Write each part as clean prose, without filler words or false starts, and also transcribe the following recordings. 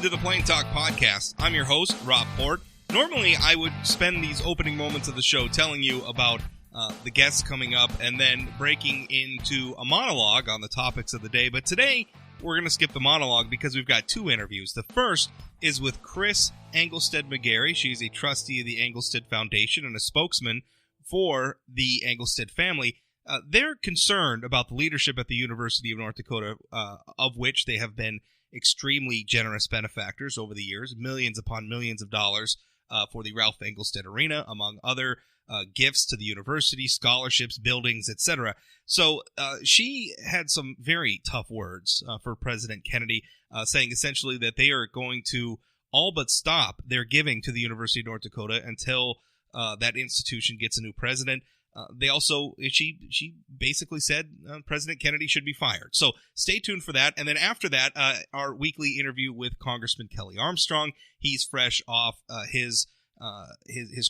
Welcome to the Plain Talk Podcast. I'm your host, Rob Port. Normally, I would spend these opening moments of the show telling you about the guests coming up and then breaking into a monologue on the topics of the day. But today, we're going to skip the monologue because we've got two interviews. The first is with Chris Engelstad McGarry. She's a trustee of the Engelstad Foundation and a spokesman for the Engelstad family. They're concerned about the leadership at the University of North Dakota, of which they have been extremely generous benefactors over the years, millions upon millions of dollars for the Ralph Engelstad Arena, among other gifts to the university, scholarships, buildings, etc. So she had some very tough words for President Kennedy, saying essentially that they are going to all but stop their giving to the University of North Dakota until that institution gets a new president. She basically said President Kennedy should be fired. So stay tuned for that. And then after that, our weekly interview with Congressman Kelly Armstrong. He's fresh off his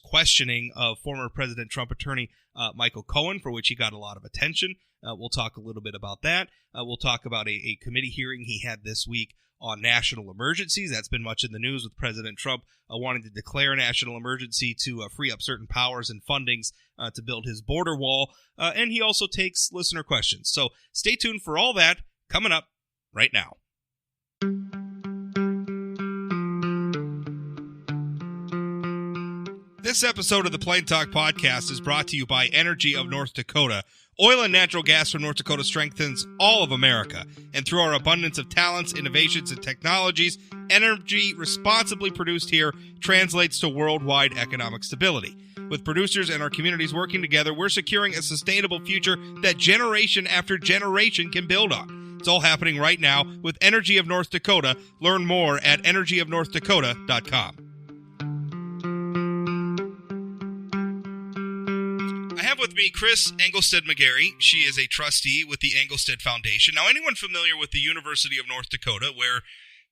questioning of former President Trump attorney Michael Cohen, for which he got a lot of attention. We'll talk a little bit about that. We'll talk about a committee hearing he had this week on national emergencies. That's been much in the news with President Trump wanting to declare a national emergency to free up certain powers and fundings to build his border wall. And he also takes listener questions. So stay tuned for all that coming up right now. This episode of the Plain Talk Podcast is brought to you by Energy of North Dakota. Oil and natural gas from North Dakota strengthens all of America. And through our abundance of talents, innovations, and technologies, energy responsibly produced here translates to worldwide economic stability. With producers and our communities working together, we're securing a sustainable future that generation after generation can build on. It's all happening right now with Energy of North Dakota. Learn more at energyofnorthdakota.com. I have with me Chris Engelstad McGarry. She is a trustee with the Engelstad Foundation. Now, anyone familiar with the University of North Dakota, where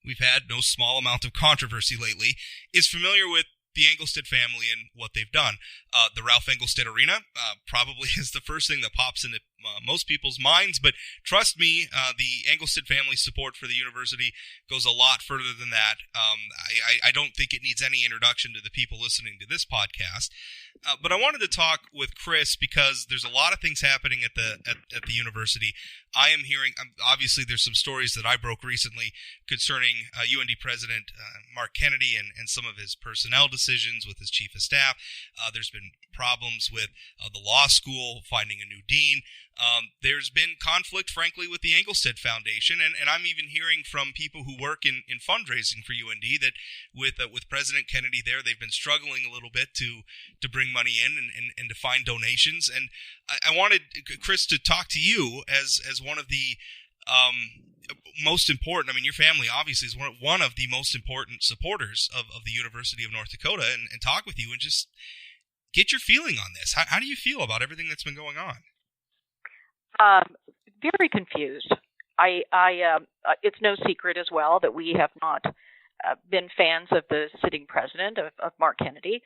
we've had no small amount of controversy lately, is familiar with the Engelstad family and what they've done. The Ralph Engelstad Arena probably is the first thing that pops into most people's minds, but trust me, the Engelstad family support for the university goes a lot further than that. I don't think it needs any introduction to the people listening to this podcast. But I wanted to talk with Chris because there's a lot of things happening at the university. I am hearing, obviously there's some stories that I broke recently concerning UND President Mark Kennedy and some of his personnel decisions with his chief of staff. There's been problems with the law school finding a new dean. There's been conflict, frankly, with the Engelstad Foundation, and I'm even hearing from people who work in fundraising for UND that with President Kennedy there, they've been struggling a little bit to bring money in and to find donations. And I wanted, Chris, to talk to you as one of the most important. I mean, your family obviously is one of the most important supporters of the University of North Dakota, and talk with you and just get your feeling on this. How do you feel about everything that's been going on? Very confused. It's no secret as well that we have not been fans of the sitting president of Mark Kennedy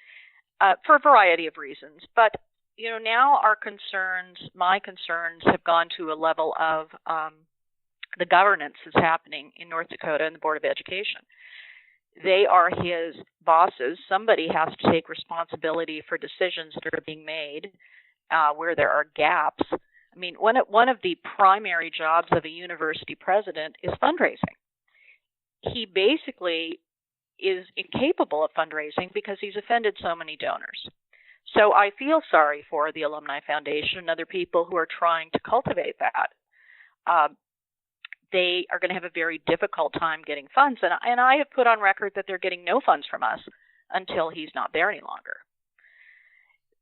for a variety of reasons. But now my concerns have gone to a level of the governance that's happening in North Dakota and the Board of Education. They are his bosses. Somebody has to take responsibility for decisions that are being made where there are gaps. I mean, one of the primary jobs of a university president is fundraising. He basically is incapable of fundraising because he's offended so many donors. So I feel sorry for the Alumni Foundation and other people who are trying to cultivate that. They are going to have a very difficult time getting funds, and I have put on record that they're getting no funds from us until he's not there any longer.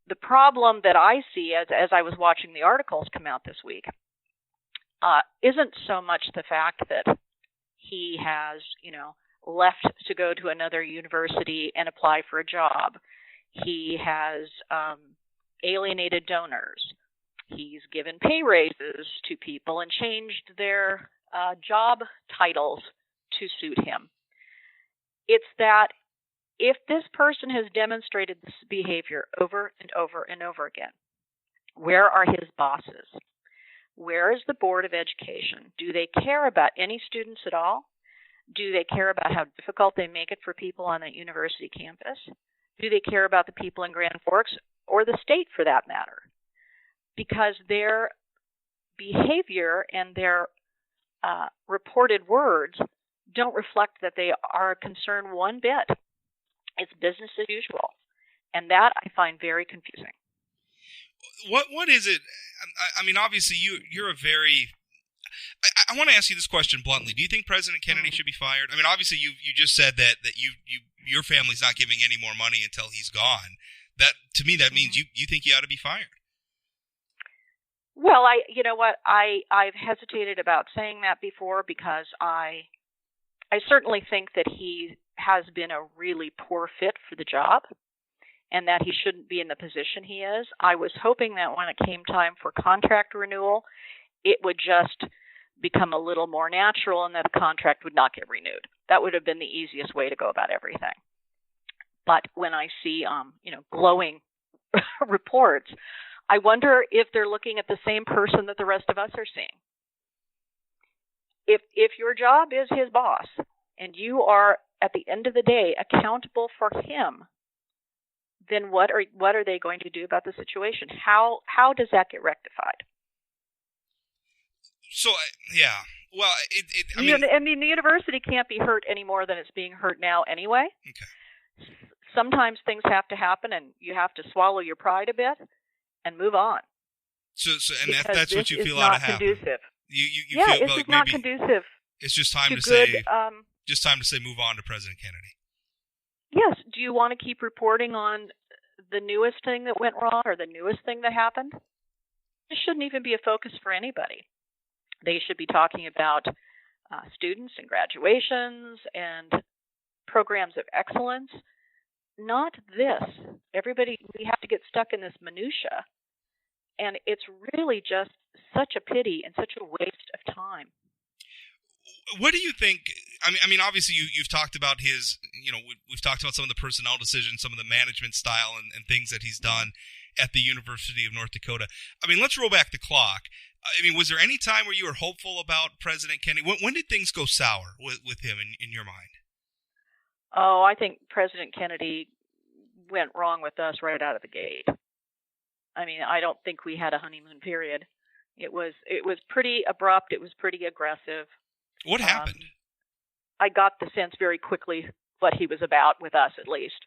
The problem that I see as I was watching the articles come out this week isn't so much the fact that he has, left to go to another university and apply for a job. He has alienated donors. He's given pay raises to people and changed their job titles to suit him. It's that if this person has demonstrated this behavior over and over and over again, where are his bosses? Where is the Board of Education? Do they care about any students at all? Do they care about how difficult they make it for people on a university campus? Do they care about the people in Grand Forks or the state for that matter? Because their behavior and their reported words don't reflect that they are concerned one bit. It's business as usual. And that I find very confusing. What is it? I mean, obviously, you're a very... I want to ask you this question bluntly. Do you think President Kennedy should be fired? I mean, obviously, you just said that your family's not giving any more money until he's gone. That, to me, that means you think he ought to be fired. Well, you know what? I've hesitated about saying that before because I certainly think that he has been a really poor fit for the job and that he shouldn't be in the position he is. I was hoping that when it came time for contract renewal, it would just become a little more natural and that the contract would not get renewed. That would have been the easiest way to go about everything. But when I see, glowing reports, I wonder if they're looking at the same person that the rest of us are seeing. If your job is his boss and you are, at the end of the day, accountable for him, then what are they going to do about the situation? How does that get rectified? So, yeah. Well, I mean, the university can't be hurt any more than it's being hurt now anyway. Okay. Sometimes things have to happen, and you have to swallow your pride a bit and move on. So that's what you feel ought to happen. Conducive. You yeah, feel it's like not maybe conducive. It's just time to good, say, just time to say, move on to President Kennedy. Yes. Do you want to keep reporting on the newest thing that went wrong or the newest thing that happened? This shouldn't even be a focus for anybody. They should be talking about students and graduations and programs of excellence, not this. We have to get stuck in this minutia, and it's really just such a pity and such a waste of time. What do you think? I mean, obviously, you've talked about his. We've talked about some of the personnel decisions, some of the management style, and things that he's done at the University of North Dakota. I mean, let's roll back the clock. I mean, was there any time where you were hopeful about President Kennedy? When did things go sour with him in your mind? Oh, I think President Kennedy went wrong with us right out of the gate. I mean, I don't think we had a honeymoon period. It was pretty abrupt. It was pretty aggressive. What happened? I got the sense very quickly what he was about, with us at least.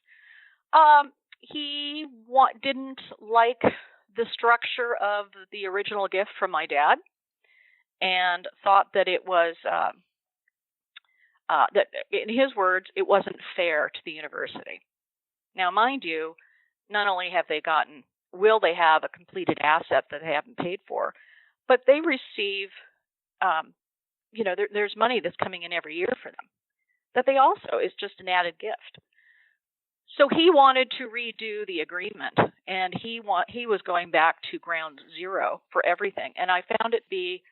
He didn't like the structure of the original gift from my dad and thought that it was, that in his words, it wasn't fair to the university. Now, mind you, not only will they have a completed asset that they haven't paid for, but they receive, there's money that's coming in every year for them that they also is just an added gift. So he wanted to redo the agreement, and he was going back to ground zero for everything. And I found it be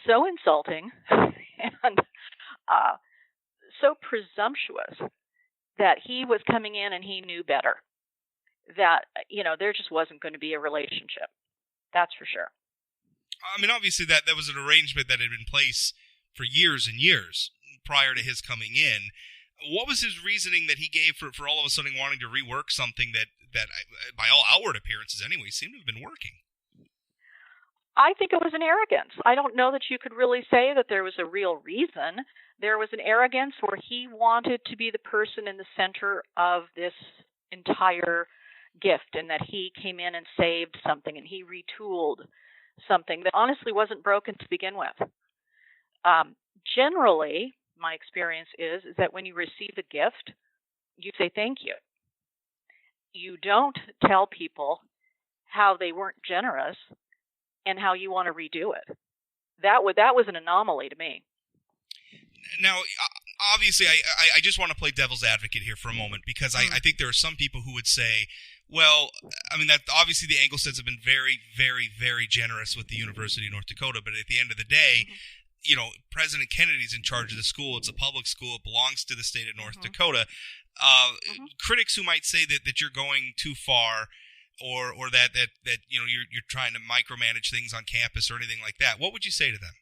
so insulting and so presumptuous that he was coming in and he knew better, that, there just wasn't going to be a relationship. That's for sure. I mean, obviously that was an arrangement that had been in place for years and years prior to his coming in. What was his reasoning that he gave for all of a sudden wanting to rework something that by all outward appearances anyway, seemed to have been working? I think it was an arrogance. I don't know that you could really say that there was a real reason. There was an arrogance where he wanted to be the person in the center of this entire gift, and that he came in and saved something, and he retooled something that honestly wasn't broken to begin with. Generally, my experience is that when you receive a gift, you say thank you. You don't tell people how they weren't generous and how you want to redo it. That was an anomaly to me. Now, obviously, I just want to play devil's advocate here for a moment, because I think there are some people who would say, well, I mean, that obviously the Engelstads have been very, very, very generous with the University of North Dakota, but at the end of the day, President Kennedy's in charge of the school. It's a public school. It belongs to the state of North Dakota. Critics who might say that you're going too far, or that you're trying to micromanage things on campus or anything like that, what would you say to them?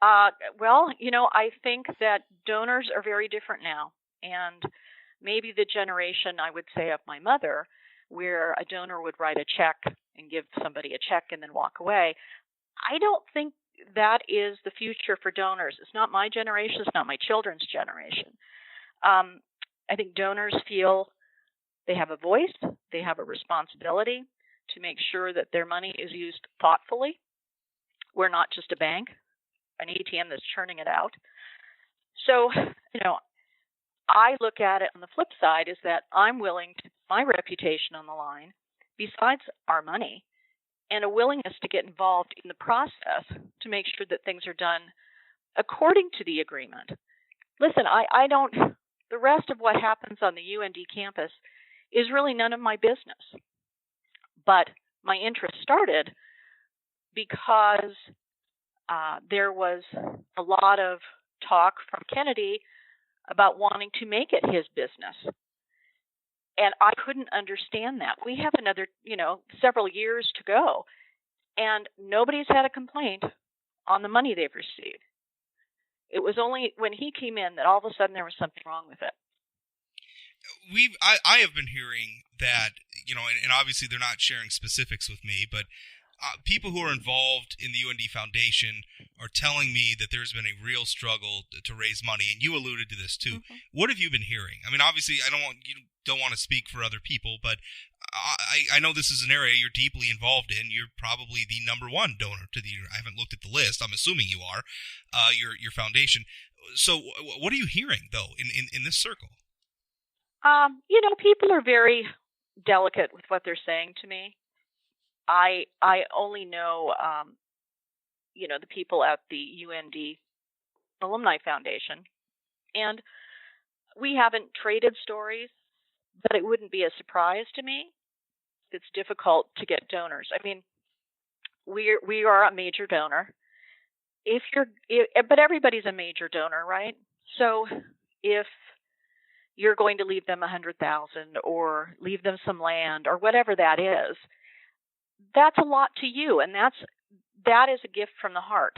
Well, I think that donors are very different now. And maybe the generation, I would say, of my mother, where a donor would write a check and give somebody a check and then walk away. I don't think that is the future for donors. It's not my generation. It's not my children's generation. I think donors feel they have a voice. They have a responsibility to make sure that their money is used thoughtfully. We're not just a bank, an ATM that's churning it out. So, I look at it on the flip side is that I'm willing to put my reputation on the line, besides our money, and a willingness to get involved in the process to make sure that things are done according to the agreement. Listen, I don't, the rest of what happens on the UND campus is really none of my business. But my interest started because there was a lot of talk from Kennedy about wanting to make it his business. And I couldn't understand that. We have another, several years to go, and nobody's had a complaint on the money they've received. It was only when he came in that all of a sudden there was something wrong with it. I have been hearing that, and obviously they're not sharing specifics with me, but people who are involved in the UND Foundation are telling me that there's been a real struggle to raise money, and you alluded to this too. Mm-hmm. What have you been hearing? I mean, obviously, you don't want to speak for other people, but I know this is an area you're deeply involved in. You're probably the number one donor to the. I haven't looked at the list. I'm assuming you are. Your foundation. So, what are you hearing though in this circle? People are very delicate with what they're saying to me. I only know, the people at the UND Alumni Foundation, and we haven't traded stories, but it wouldn't be a surprise to me. It's difficult to get donors. I mean, we are a major donor. But everybody's a major donor, right? So if you're going to leave them $100,000 or leave them some land or whatever that is, that's a lot to you, and that is a gift from the heart.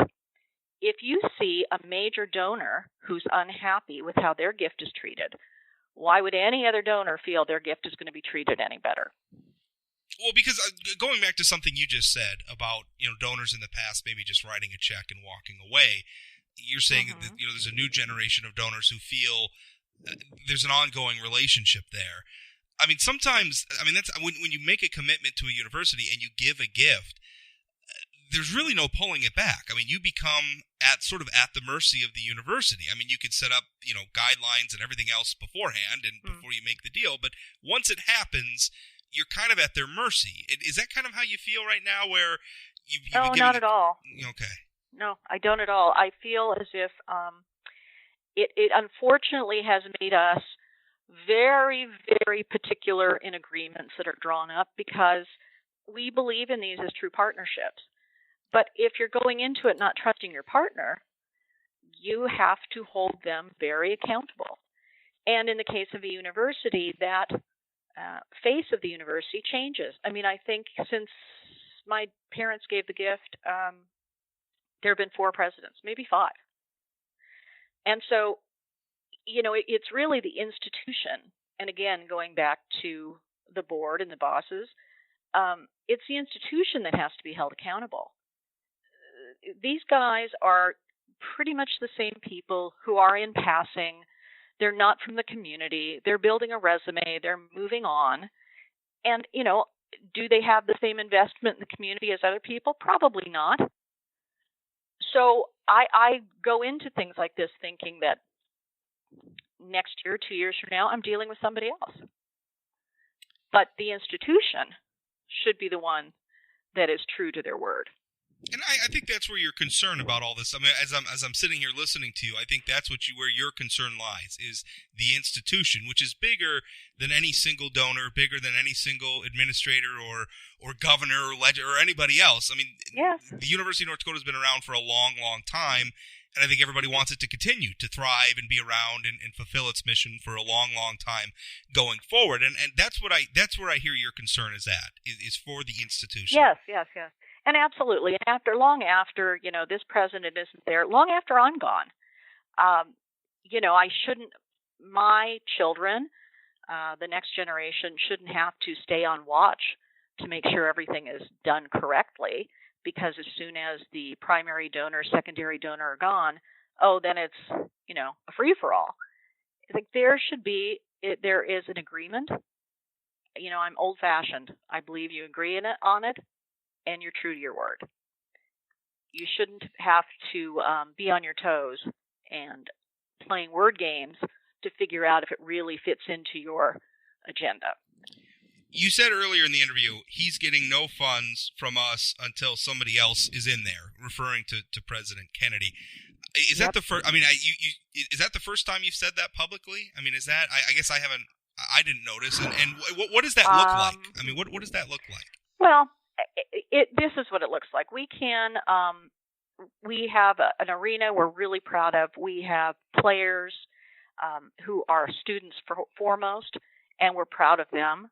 If you see a major donor who's unhappy with how their gift is treated, why would any other donor feel their gift is going to be treated any better? Well, because going back to something you just said about donors in the past maybe just writing a check and walking away, you're saying mm-hmm. that there's a new generation of donors who feel there's an ongoing relationship there. I mean, sometimes, that's when you make a commitment to a university and you give a gift, there's really no pulling it back. I mean, you become at the mercy of the university. I mean, you could set up, guidelines and everything else beforehand and before you make the deal. But once it happens, you're kind of at their mercy. Is that kind of how you feel right now where you've No, not at all. Okay. No, I don't at all. I feel as if it unfortunately has made us very, very particular in agreements that are drawn up because we believe in these as true partnerships. But if you're going into it not trusting your partner, you have to hold them very accountable. And in the case of a university, that face of the university changes. I mean, I think since my parents gave the gift, there have been 4 presidents, maybe 5. And so, it's really the institution. And again, going back to the board and the bosses, it's the institution that has to be held accountable. These guys are pretty much the same people who are in passing. They're not from the community. They're building a resume. They're moving on. And, do they have the same investment in the community as other people? Probably not. So I go into things like this thinking that next year, 2 years from now, I'm dealing with somebody else. But the institution should be the one that is true to their word. And I think that's where your concern about all this. I mean, as I'm sitting here listening to you, I think that's where your concern lies is the institution, which is bigger than any single donor, bigger than any single administrator or governor or anybody else. I mean, yes. The University of North Dakota has been around for a long, long time, and I think everybody wants it to continue to thrive and be around and fulfill its mission for a long, long time going forward. And that's where I hear your concern is at, is for the institution. Yes. And absolutely, and long after, this president isn't there, long after I'm gone, I shouldn't, my children, the next generation shouldn't have to stay on watch to make sure everything is done correctly, because as soon as the primary donor, secondary donor are gone, then it's, a free-for-all. Like there is an agreement. I'm old-fashioned. I believe you agree on it, and you're true to your word. You shouldn't have to be on your toes and playing word games to figure out if it really fits into your agenda. You said earlier in the interview, he's getting no funds from us until somebody else is in there, referring to President Kennedy. Is that the first? I mean, is that the first time you've said that publicly? I mean, is that? I guess I haven't. I didn't notice. And what does that look like? I mean, what does that look like? Well, this is what it looks like. We have an arena we're really proud of. We have players who are students foremost, and we're proud of them.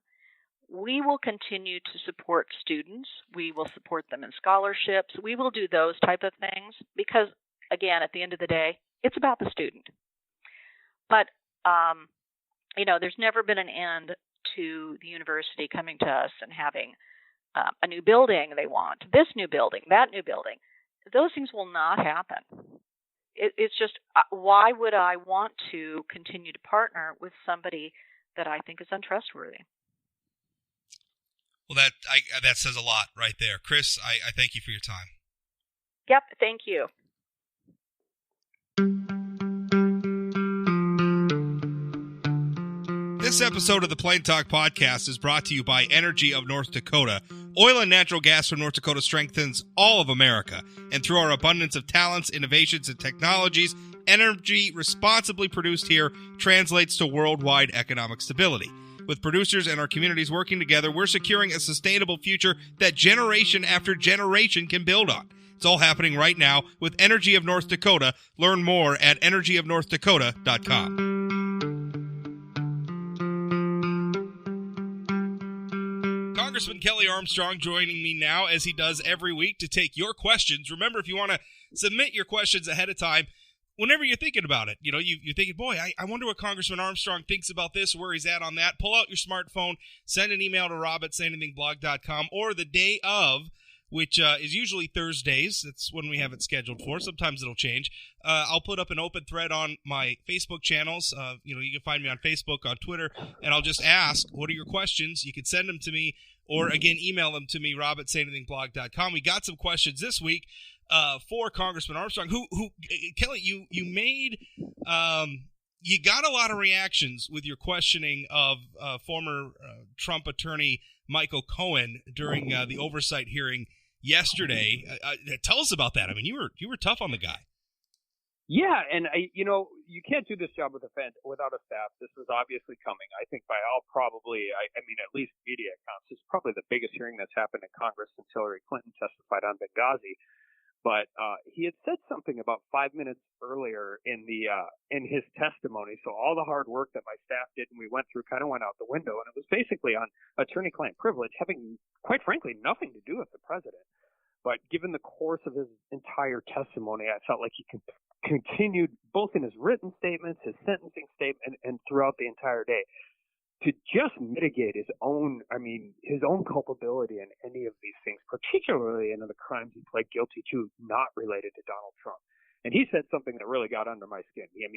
We will continue to support students. We will support them in scholarships. We will do those type of things because, again, at the end of the day, it's about the student. But, there's never been an end to the university coming to us and having a new building they want, this new building, that new building. Those things will not happen. It's just, why would I want to continue to partner with somebody that I think is untrustworthy? Well, that says a lot right there. Chris, I thank you for your time. Yep, thank you. This episode of the Plain Talk Podcast is brought to you by Energy of North Dakota. Oil and natural gas from North Dakota strengthens all of America. And through our abundance of talents, innovations, and technologies, energy responsibly produced here translates to worldwide economic stability. With producers and our communities working together, we're securing a sustainable future that generation after generation can build on. It's all happening right now with Energy of North Dakota. Learn more at energyofnorthdakota.com. Congressman Kelly Armstrong joining me now, as he does every week, to take your questions. Remember, if you want to submit your questions ahead of time, whenever you're thinking about it, you're thinking, boy, I wonder what Congressman Armstrong thinks about this, where he's at on that. Pull out your smartphone, send an email to rob@sayanythingblog.com, or the day of, which is usually Thursdays. That's when we have it scheduled for. Sometimes it'll change. I'll put up an open thread on my Facebook channels. You can find me on Facebook, on Twitter, and I'll just ask, what are your questions? You can send them to me, or, again, email them to me, rob@sayanythingblog.com. We got some questions this week for Congressman Armstrong, who Kelly, you made you got a lot of reactions with your questioning of former Trump attorney Michael Cohen during the oversight hearing yesterday. Tell us about that. I mean, you were tough on the guy. Yeah, and you can't do this job without a staff. This was obviously coming. I think by all probably, at least media accounts, it's probably the biggest hearing that's happened in Congress since Hillary Clinton testified on Benghazi. But he had said something about 5 minutes earlier in his testimony. So all the hard work that my staff did and we went through kind of went out the window. And it was basically on attorney-client privilege, having, quite frankly, nothing to do with the president. But given the course of his entire testimony, I felt like he continued both in his written statements, his sentencing statement, and throughout the entire day to just mitigate his own culpability in any of these things, particularly in the crimes he pled guilty to not related to Donald Trump. And he said something that really got under my skin. When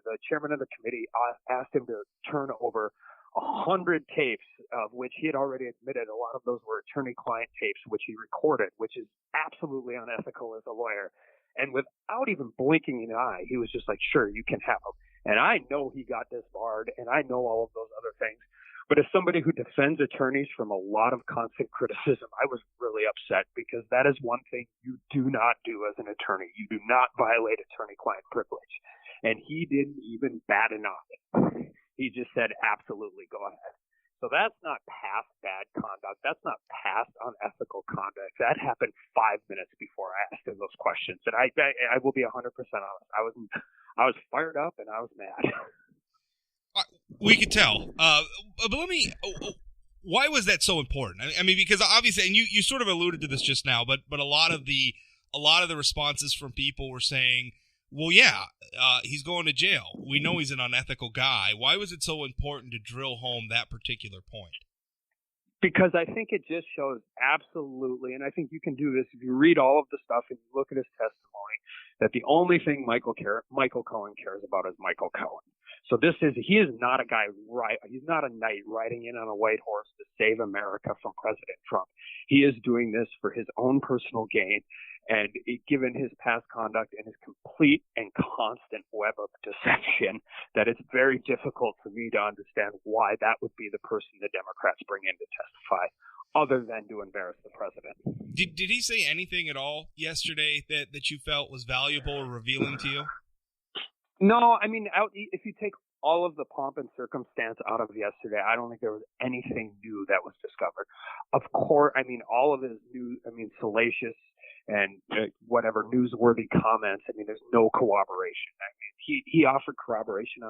the chairman of the committee asked him to turn over 100 tapes, of which he had already admitted a lot of those were attorney-client tapes, which he recorded, which is absolutely unethical as a lawyer. And without even blinking an eye, he was just like, sure, you can have them. And I know he got disbarred, and I know all of those other things. But as somebody who defends attorneys from a lot of constant criticism, I was really upset because that is one thing you do not do as an attorney. You do not violate attorney-client privilege. And he didn't even bat an eye. He just said, absolutely, go ahead. So that's not past bad conduct. That's not past unethical conduct. That happened 5 minutes before I asked him those questions. And I will be 100% honest. I was fired up and I was mad. We could tell. But let me. Why was that so important? I mean, because obviously, and you sort of alluded to this just now, but a lot of the responses from people were saying, well, yeah, he's going to jail. We know he's an unethical guy. Why was it so important to drill home that particular point? Because I think it just shows absolutely, and I think you can do this if you read all of the stuff and you look at his testimony, that the only thing Michael Cohen cares about is Michael Cohen. So he is not a guy, he's not a knight riding in on a white horse to save America from President Trump. He is doing this for his own personal gain. And given his past conduct and his complete and constant web of deception, that it's very difficult for me to understand why that would be the person the Democrats bring in to testify, other than to embarrass the president. Did he say anything at all yesterday that you felt was valuable or revealing to you? No, I mean, if you take all of the pomp and circumstance out of yesterday, I don't think there was anything new that was discovered. Of course, I mean, all of his salacious and whatever newsworthy comments. I mean, there's no corroboration. I mean, he offered corroboration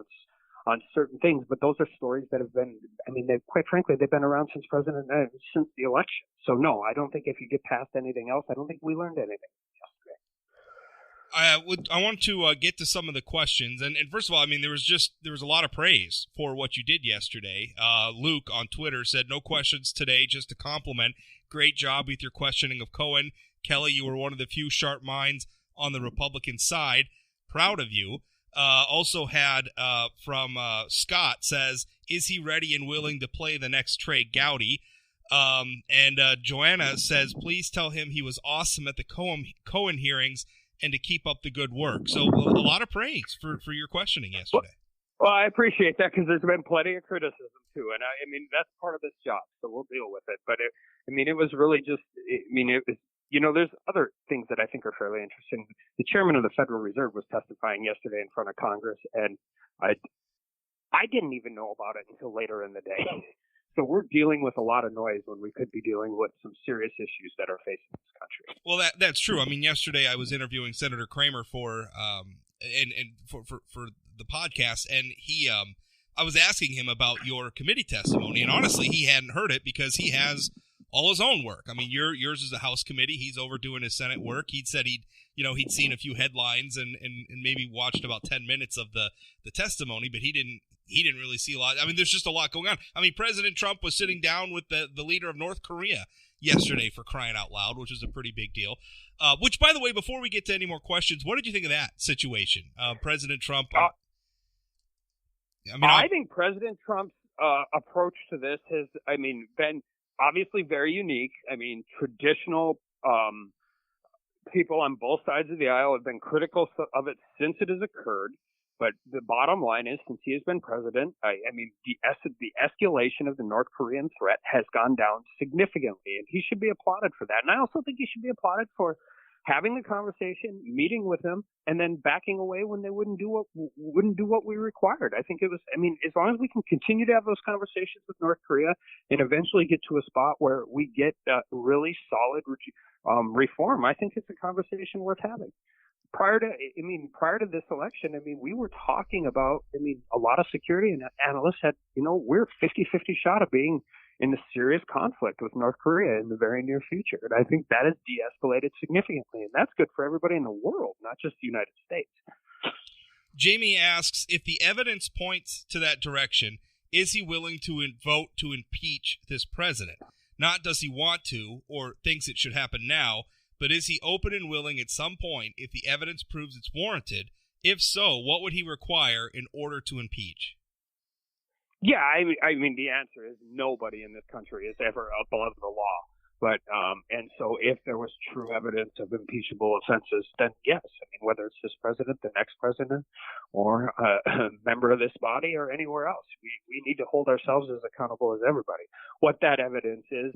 on certain things, but those are stories that have been. I mean, quite frankly, they've been around since the election. So no, I don't think if you get past anything else, I don't think we learned anything yesterday. I want to get to some of the questions, and first of all, I mean, there was a lot of praise for what you did yesterday. Luke on Twitter said, "No questions today, just a compliment. Great job with your questioning of Cohen. Kelly, you were one of the few sharp minds on the Republican side. Proud of you." Also had from Scott says, "Is he ready and willing to play the next Trey Gowdy?" And Joanna says, "Please tell him he was awesome at the Cohen hearings and to keep up the good work." So a lot of praise for your questioning yesterday. Well, I appreciate that because there's been plenty of criticism too, and I mean that's part of this job, so we'll deal with it. But it was really just, it was. There's other things that I think are fairly interesting. The chairman of the Federal Reserve was testifying yesterday in front of Congress, and I didn't even know about it until later in the day. So we're dealing with a lot of noise when we could be dealing with some serious issues that are facing this country. Well, that's true. I mean, yesterday I was interviewing Senator Kramer for the podcast, and I was asking him about your committee testimony, and honestly, he hadn't heard it because he has all his own work. I mean, yours is a House committee. He's overdoing his Senate work. He'd said he'd seen a few headlines and maybe watched about 10 minutes of the testimony, but he didn't really see a lot. I mean, there's just a lot going on. I mean, President Trump was sitting down with the leader of North Korea yesterday, for crying out loud, which is a pretty big deal. Which, by the way, before we get to any more questions, what did you think of that situation? President Trump. I think President Trump's approach to this has, been obviously very unique. I mean, traditional people on both sides of the aisle have been critical of it since it has occurred. But the bottom line is, since he has been president, the escalation of the North Korean threat has gone down significantly, and he should be applauded for that. And I also think he should be applauded for having the conversation, meeting with them, and then backing away when they wouldn't do what we required. I think it was. I mean, as long as we can continue to have those conversations with North Korea and eventually get to a spot where we get really solid reform, I think it's a conversation worth having. Prior to this election, we were talking about, a lot of security analysts had, we're 50-50 shot of being in a serious conflict with North Korea in the very near future. And I think that has de-escalated significantly, and that's good for everybody in the world, not just the United States. Jamie asks, if the evidence points to that direction, is he willing to vote to impeach this president? Not does he want to or thinks it should happen now, but is he open and willing at some point if the evidence proves it's warranted? If so, what would he require in order to impeach? Yeah, the answer is nobody in this country is ever above the law. But and so if there was true evidence of impeachable offenses, then yes. Whether it's this president, the next president, or a member of this body, or anywhere else, we need to hold ourselves as accountable as everybody. What that evidence is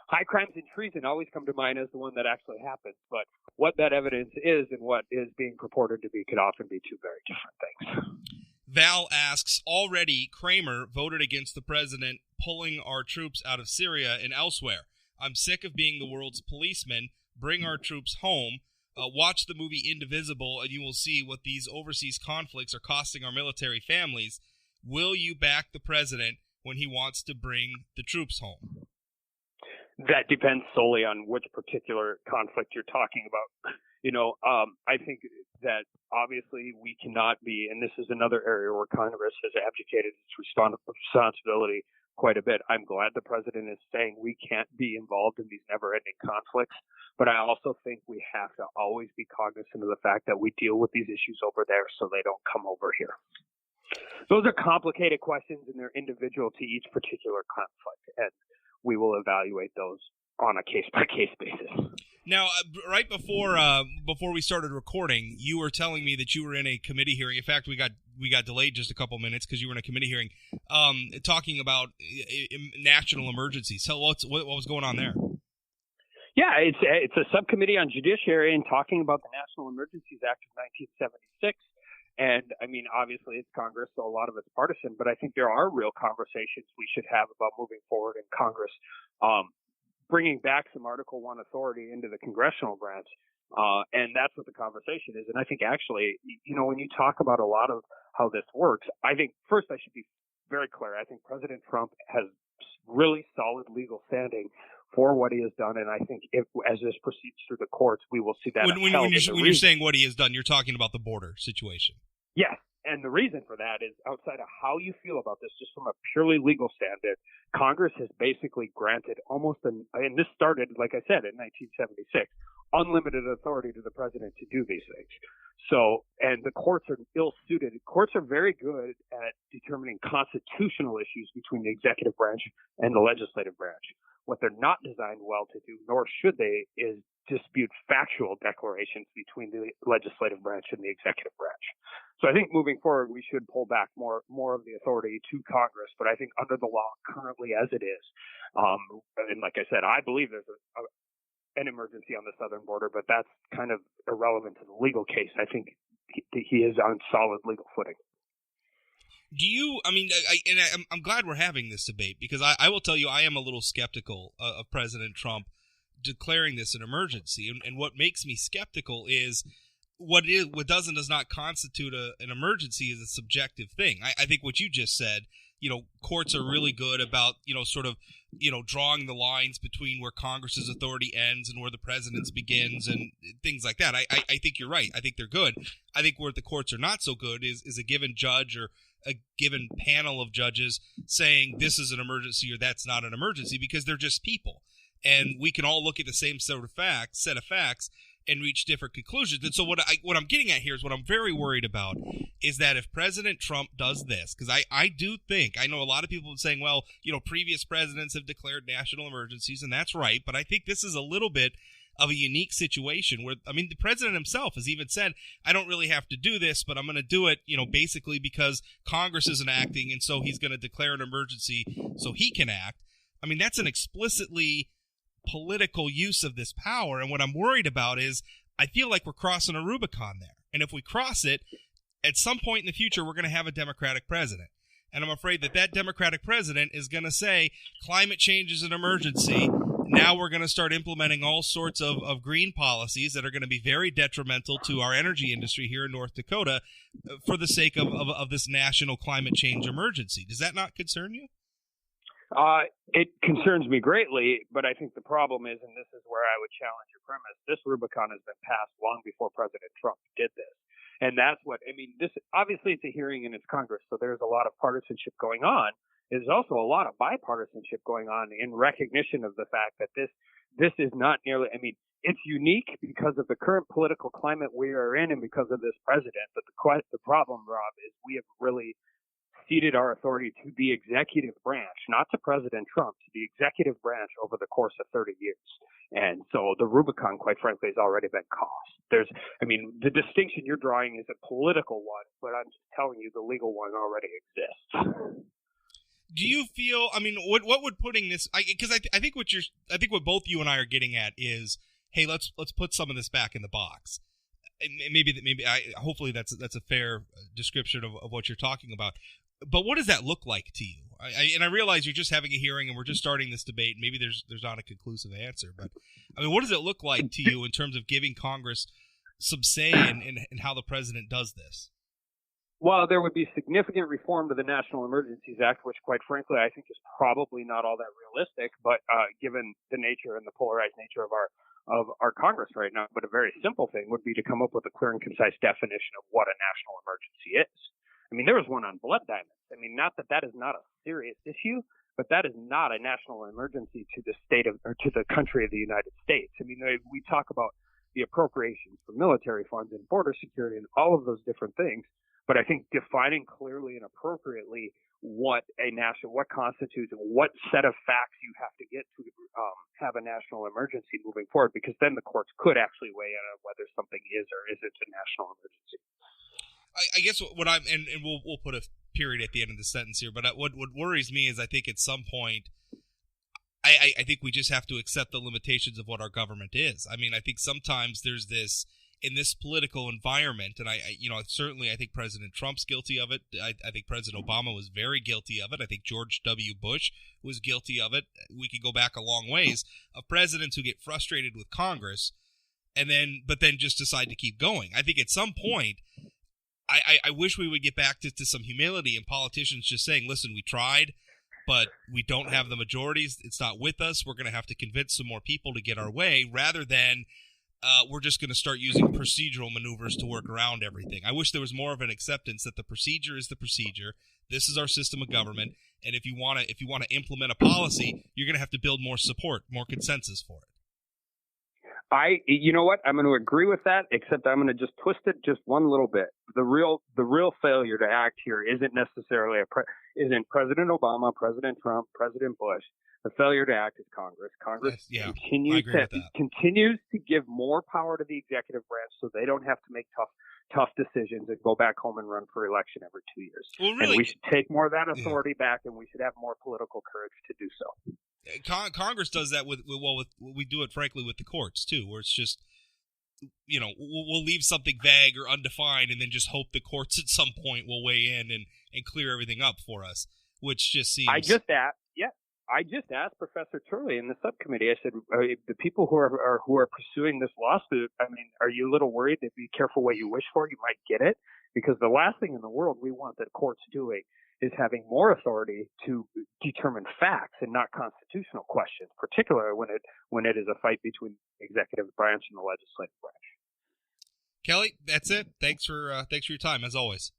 high crimes and treason always come to mind as the one that actually happens. But what that evidence is and what is being purported to be could often be two very different things. Val asks, already Kramer voted against the president pulling our troops out of Syria and elsewhere. I'm sick of being the world's policeman. Bring our troops home. Watch the movie Indivisible and you will see what these overseas conflicts are costing our military families. Will you back the president when he wants to bring the troops home? That depends solely on which particular conflict you're talking about. I think that obviously we cannot be, and this is another area where Congress has abdicated its responsibility quite a bit. I'm glad the president is saying we can't be involved in these never-ending conflicts, but I also think we have to always be cognizant of the fact that we deal with these issues over there so they don't come over here. Those are complicated questions, and they're individual to each particular conflict, and we will evaluate those on a case-by-case basis. Now, right before we started recording, you were telling me that you were in a committee hearing. In fact, we got delayed just a couple minutes because you were in a committee hearing talking about national emergencies. So what was going on there? Yeah, it's a subcommittee on judiciary and talking about the National Emergencies Act of 1976. And, obviously it's Congress, so a lot of it's partisan, but I think there are real conversations we should have about moving forward in Congress, bringing back some Article I authority into the congressional branch. And that's what the conversation is. And I think actually, when you talk about a lot of how this works, I think first I should be very clear. I think President Trump has really solid legal standing for what he has done. And I think as this proceeds through the courts, we will see that. When you're saying what he has done, you're talking about the border situation. Yes. And the reason for that is outside of how you feel about this, just from a purely legal standard, Congress has basically granted and this started, like I said, in 1976, unlimited authority to the president to do these things. So, and the courts are ill-suited. Courts are very good at determining constitutional issues between the executive branch and the legislative branch. What they're not designed well to do, nor should they, is dispute factual declarations between the legislative branch and the executive branch. So I think moving forward, we should pull back more of the authority to Congress. But I think under the law currently as it is, and like I said, I believe there's an emergency on the southern border, but that's kind of irrelevant to the legal case. I think he is on solid legal footing. Do you, I'm glad we're having this debate because I will tell you I am a little skeptical of President Trump declaring this an emergency. And what makes me skeptical is what does and does not constitute an emergency is a subjective thing. I think what you just said, courts are really good about, drawing the lines between where Congress's authority ends and where the president's begins and things like that. I think you're right. I think they're good. I think where the courts are not so good is a given judge or a given panel of judges saying this is an emergency or that's not an emergency because they're just people. And we can all look at the same set of facts and reach different conclusions. And so what I'm getting at here is what I'm very worried about is that if President Trump does this, because I do think, I know a lot of people are saying, well, previous presidents have declared national emergencies, and that's right, but I think this is a little bit of a unique situation where, the president himself has even said, I don't really have to do this, but I'm going to do it, basically because Congress isn't acting, and so he's going to declare an emergency so he can act. That's an explicitly political use of this power, and what I'm worried about is I feel like we're crossing a Rubicon there, and if we cross it, at some point in the future we're going to have a Democratic president, and I'm afraid that Democratic president is going to say climate change is an emergency. Now we're going to start implementing all sorts of green policies that are going to be very detrimental to our energy industry here in North Dakota for the sake of this national climate change emergency. Does that not concern you? It concerns me greatly, but I think the problem is, and this is where I would challenge your premise, this Rubicon has been passed long before President Trump did this. And that's what, this obviously it's a hearing and it's Congress, so there's a lot of partisanship going on. There's also a lot of bipartisanship going on in recognition of the fact that this is not nearly, it's unique because of the current political climate we are in and because of this president. But the problem, Rob, is we have really ceded our authority to the executive branch, not to President Trump, to the executive branch over the course of 30 years. And so the Rubicon, quite frankly, has already been crossed. The distinction you're drawing is a political one, but I'm just telling you the legal one already exists. Do you feel? What would putting this? Because I think what both you and I are getting at is, hey, let's put some of this back in the box. And hopefully that's a fair description of what you're talking about. But what does that look like to you? I realize you're just having a hearing and we're just starting this debate. Maybe there's not a conclusive answer, but what does it look like to you in terms of giving Congress some say in how the president does this? Well, there would be significant reform to the National Emergencies Act, which, quite frankly, I think is probably not all that realistic. But given the nature and the polarized nature of our Congress right now, but a very simple thing would be to come up with a clear and concise definition of what a national emergency is. I mean, there was one on blood diamonds. I mean, not that is not a serious issue, but that is not a national emergency to the state of or to the country of the United States. I mean, we talk about the appropriations for military funds and border security and all of those different things. But I think defining clearly and appropriately what constitutes, what set of facts you have to get to have a national emergency moving forward, because then the courts could actually weigh in on whether something is or isn't a national emergency. I guess what I'm, and we'll put a period at the end of the sentence here, but what worries me is I think at some point, I think we just have to accept the limitations of what our government is. I mean, I think sometimes there's this, in this political environment, and I think President Trump's guilty of it. I think President Obama was very guilty of it. I think George W. Bush was guilty of it. We could go back a long ways of presidents who get frustrated with Congress but then just decide to keep going. I think at some point, I wish we would get back to some humility and politicians just saying, listen, we tried, but we don't have the majorities. It's not with us. We're going to have to convince some more people to get our way, rather than we're just going to start using procedural maneuvers to work around everything. I wish there was more of an acceptance that the procedure is the procedure. This is our system of government, and if you want to implement a policy, you're going to have to build more support, more consensus for it. You know what? I'm going to agree with that, except I'm going to just twist it just one little bit. The real failure to act here isn't necessarily isn't President Obama, President Trump, President Bush. The failure to act is Congress. Congress continues to give more power to the executive branch, so they don't have to make tough decisions and go back home and run for election every 2 years. Well, really, and we should take more of that authority back, and we should have more political courage to do so. Congress does that we do it, frankly, with the courts too, where it's just, we'll leave something vague or undefined and then just hope the courts at some point will weigh in and clear everything up for us, which just seems. I just asked Professor Turley in the subcommittee. I said, the people who are pursuing this lawsuit, I mean, are you a little worried that be careful what you wish for? You might get it, because the last thing in the world we want the courts doing is having more authority to determine facts and not constitutional questions, particularly when it is a fight between the executive branch and the legislative branch. Kelly, that's it. Thanks for your time, as always.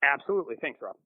Absolutely. Thanks, Rob.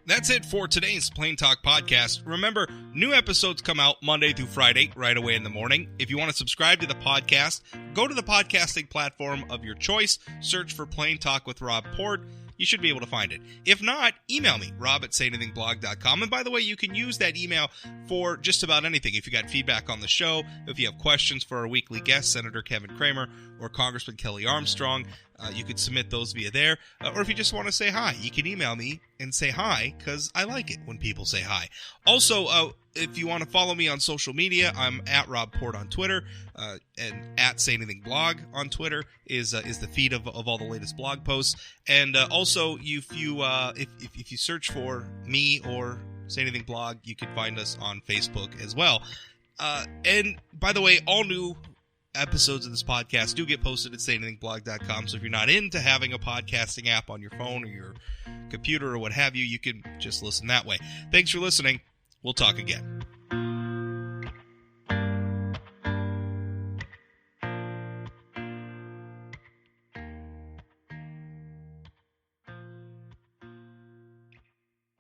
That's it for today's Plain Talk Podcast. Remember, new episodes come out Monday through Friday, right away in the morning. If you want to subscribe to the podcast, go to the podcasting platform of your choice, search for Plain Talk with Rob Port. You should be able to find it. If not, email me, rob@sayanythingblog.com. And by the way, you can use that email for just about anything. If you got feedback on the show, if you have questions for our weekly guest, Senator Kevin Cramer or Congressman Kelly Armstrong, you could submit those via there. Or if you just want to say hi, you can email me and say hi, because I like it when people say hi. Also, if you want to follow me on social media, I'm at Rob Port on Twitter, and at Say Anything Blog on Twitter is the feed of all the latest blog posts. And also, if you search for me or Say Anything Blog, you can find us on Facebook as well. And by the way, all new episodes of this podcast do get posted at sayanythingblog.com. So if you're not into having a podcasting app on your phone or your computer or what have you, you can just listen that way. Thanks for listening. We'll talk again.